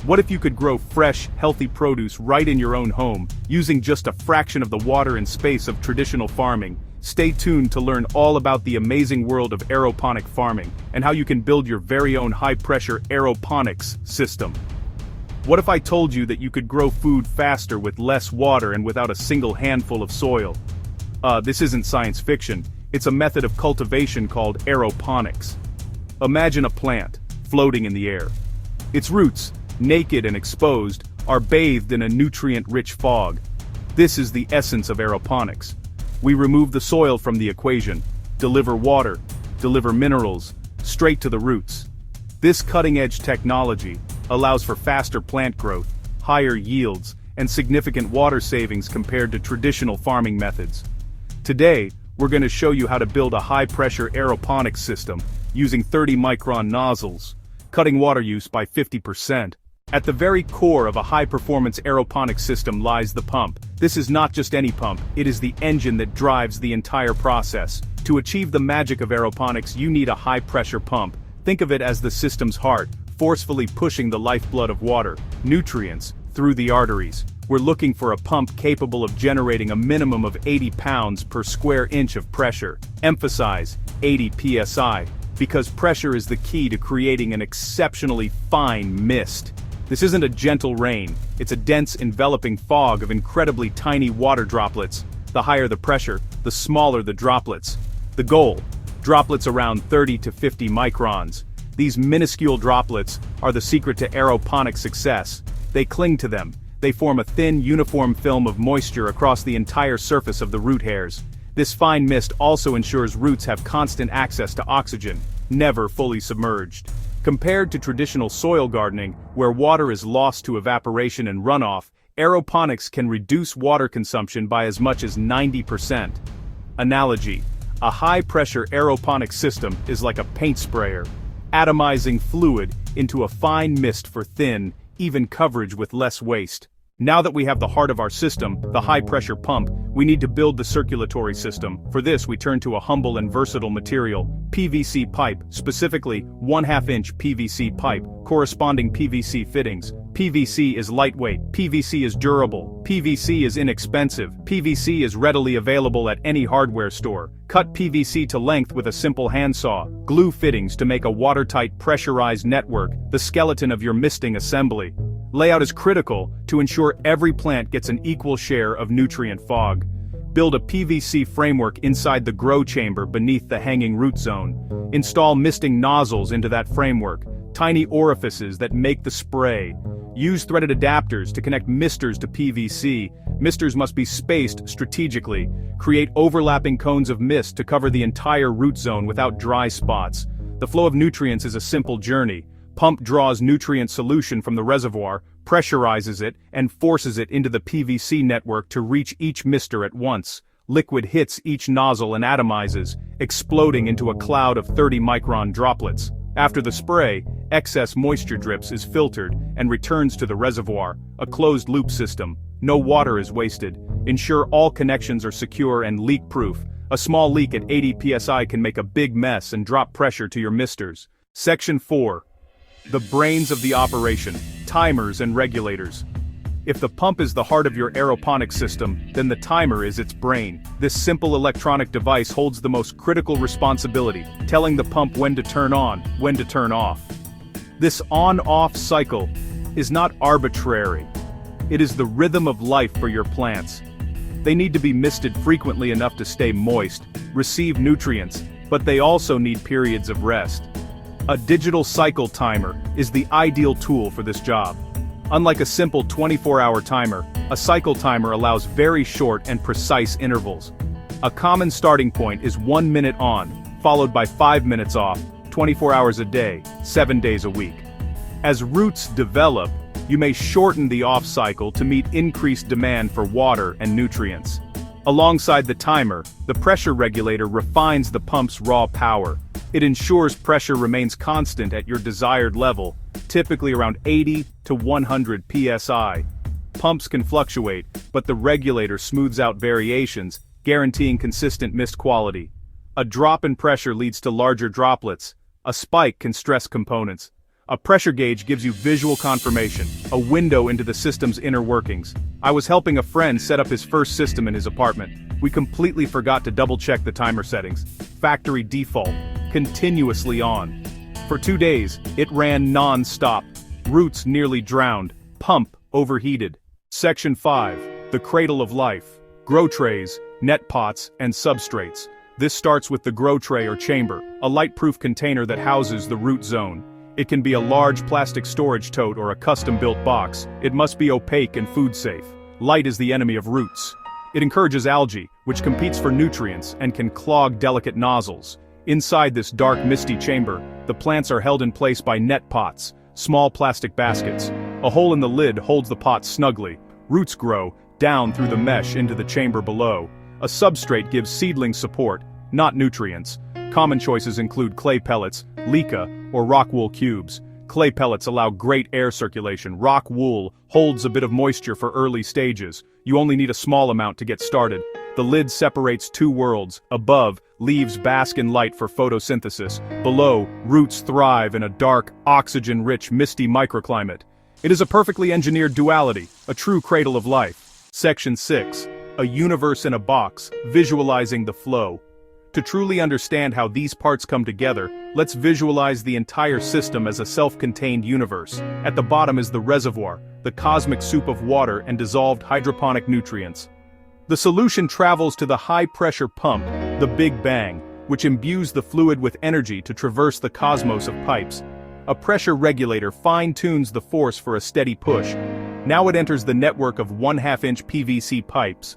What if you could grow fresh, healthy produce right in your own home, using just a fraction of the water and space of traditional farming? Stay tuned to learn all about the amazing world of aeroponic farming, and how you can build your very own high-pressure aeroponics system. What if I told you that you could grow food faster with less water and without a single handful of soil? This isn't science fiction, it's a method of cultivation called aeroponics. Imagine a plant, floating in the air. Its roots, naked and exposed, are bathed in a nutrient-rich fog. This is the essence of aeroponics. We remove the soil from the equation, deliver water, deliver minerals, straight to the roots. This cutting-edge technology allows for faster plant growth, higher yields, and significant water savings compared to traditional farming methods. Today, we're going to show you how to build a high-pressure aeroponics system using 30-micron nozzles, cutting water use by 50%. At the very core of a high-performance aeroponics system lies the pump. This is not just any pump, it is the engine that drives the entire process. To achieve the magic of aeroponics, you need a high-pressure pump. Think of it as the system's heart, forcefully pushing the lifeblood of water, nutrients, through the arteries. We're looking for a pump capable of generating a minimum of 80 pounds per square inch of pressure. Emphasize 80 psi, because pressure is the key to creating an exceptionally fine mist. This isn't a gentle rain, it's a dense enveloping fog of incredibly tiny water droplets. The higher the pressure, the smaller the droplets. The goal: droplets around 30 to 50 microns. These minuscule droplets are the secret to aeroponic success. They cling to them. They form a thin, uniform film of moisture across the entire surface of the root hairs. This fine mist also ensures roots have constant access to oxygen, never fully submerged. Compared to traditional soil gardening, where water is lost to evaporation and runoff, aeroponics can reduce water consumption by as much as 90%. Analogy: a high-pressure aeroponic system is like a paint sprayer, atomizing fluid into a fine mist for thin, even coverage with less waste. Now that we have the heart of our system, the high-pressure pump, we need to build the circulatory system. For this, we turn to a humble and versatile material: PVC pipe, specifically 1/2-inch PVC pipe, corresponding PVC fittings. PVC is lightweight, PVC is durable, PVC is inexpensive, PVC is readily available at any hardware store. Cut PVC to length with a simple handsaw. Glue fittings to make a watertight pressurized network, the skeleton of your misting assembly. Layout is critical to ensure every plant gets an equal share of nutrient fog. Build a PVC framework inside the grow chamber beneath the hanging root zone. Install misting nozzles into that framework, tiny orifices that make the spray. Use threaded adapters to connect misters to PVC. Misters must be spaced strategically. Create overlapping cones of mist to cover the entire root zone without dry spots. The flow of nutrients is a simple journey. Pump draws nutrient solution from the reservoir, pressurizes it, and forces it into the PVC network to reach each mister at once. Liquid hits each nozzle and atomizes, exploding into a cloud of 30-micron droplets. After the spray, excess moisture drips is filtered and returns to the reservoir, a closed-loop system. No water is wasted. Ensure all connections are secure and leak-proof. A small leak at 80 psi can make a big mess and drop pressure to your misters. Section 4. The brains of the operation: timers and regulators. If the pump is the heart of your aeroponics system, then the timer is its brain. This simple electronic device holds the most critical responsibility, telling the pump when to turn on, when to turn off. This on-off cycle is not arbitrary. It is the rhythm of life for your plants. They need to be misted frequently enough to stay moist, receive nutrients, but they also need periods of rest. A digital cycle timer is the ideal tool for this job. Unlike a simple 24-hour timer, a cycle timer allows very short and precise intervals. A common starting point is 1 minute on, followed by 5 minutes off, 24 hours a day, 7 days a week. As roots develop, you may shorten the off cycle to meet increased demand for water and nutrients. Alongside the timer, the pressure regulator refines the pump's raw power. It ensures pressure remains constant at your desired level, typically around 80 to 100 psi. Pumps can fluctuate, but the regulator smooths out variations, guaranteeing consistent mist quality. A drop in pressure leads to larger droplets. A spike can stress components. A pressure gauge gives you visual confirmation, a window into the system's inner workings. I was helping a friend set up his first system in his apartment. We completely forgot to double-check the timer settings. Factory default, continuously on. For 2 days, it ran non-stop. Roots nearly drowned. Pump overheated. Section 5. The Cradle of Life. Grow trays, net pots, and substrates. This starts with the grow tray or chamber, a light-proof container that houses the root zone. It can be a large plastic storage tote or a custom-built box. It must be opaque and food-safe. Light is the enemy of roots. It encourages algae, which competes for nutrients and can clog delicate nozzles. Inside this dark, misty chamber, the plants are held in place by net pots, small plastic baskets. A hole in the lid holds the pot snugly. Roots grow down through the mesh into the chamber below. A substrate gives seedlings support, not nutrients. Common choices include clay pellets, leca, or rock wool cubes. Clay pellets allow great air circulation. Rock wool holds a bit of moisture for early stages. You only need a small amount to get started. The lid separates two worlds. Above, leaves bask in light for photosynthesis. Below, roots thrive in a dark, oxygen-rich, misty microclimate. It is a perfectly engineered duality, a true cradle of life. Section 6. A universe in a box, visualizing the flow. To truly understand how these parts come together, let's visualize the entire system as a self-contained universe. At the bottom is the reservoir, the cosmic soup of water and dissolved hydroponic nutrients. The solution travels to the high-pressure pump, the Big Bang, which imbues the fluid with energy to traverse the cosmos of pipes. A pressure regulator fine-tunes the force for a steady push. Now it enters the network of 1/2-inch PVC pipes.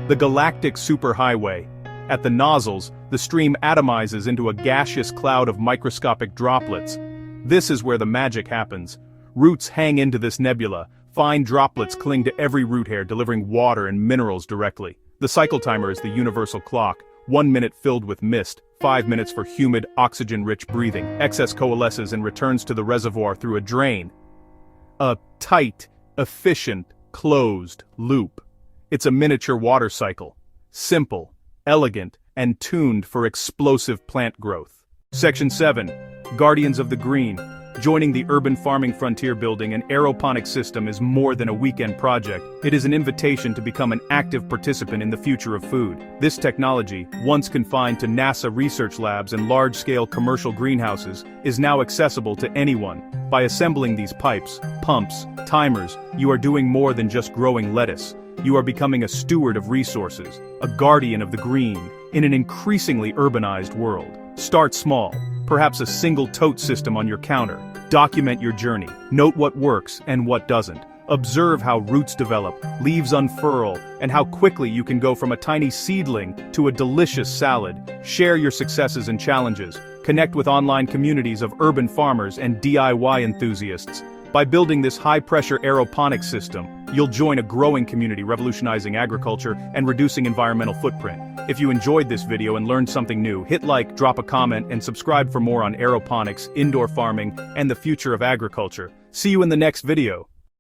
The galactic superhighway. At the nozzles, the stream atomizes into a gaseous cloud of microscopic droplets. This is where the magic happens. Roots hang into this nebula. Fine droplets cling to every root hair, delivering water and minerals directly. The cycle timer is the universal clock. 1 minute filled with mist, 5 minutes for humid, oxygen-rich breathing. Excess coalesces and returns to the reservoir through a drain. A tight, efficient, closed loop. It's a miniature water cycle. Simple, elegant, and tuned for explosive plant growth. Section 7. Guardians of the Green. Joining the urban farming frontier, building an aeroponics system is more than a weekend project. It is an invitation to become an active participant in the future of food. This technology, once confined to NASA research labs and large-scale commercial greenhouses, is now accessible to anyone. By assembling these pipes, pumps, timers, you are doing more than just growing lettuce. You are becoming a steward of resources, a guardian of the green, in an increasingly urbanized world. Start small, perhaps a single tote system on your counter. Document your journey, note what works and what doesn't. Observe how roots develop, leaves unfurl, and how quickly you can go from a tiny seedling to a delicious salad. Share your successes and challenges. Connect with online communities of urban farmers and DIY enthusiasts. By building this high-pressure aeroponics system, you'll join a growing community revolutionizing agriculture and reducing environmental footprint. If you enjoyed this video and learned something new, hit like, drop a comment, and subscribe for more on aeroponics, indoor farming, and the future of agriculture. See you in the next video.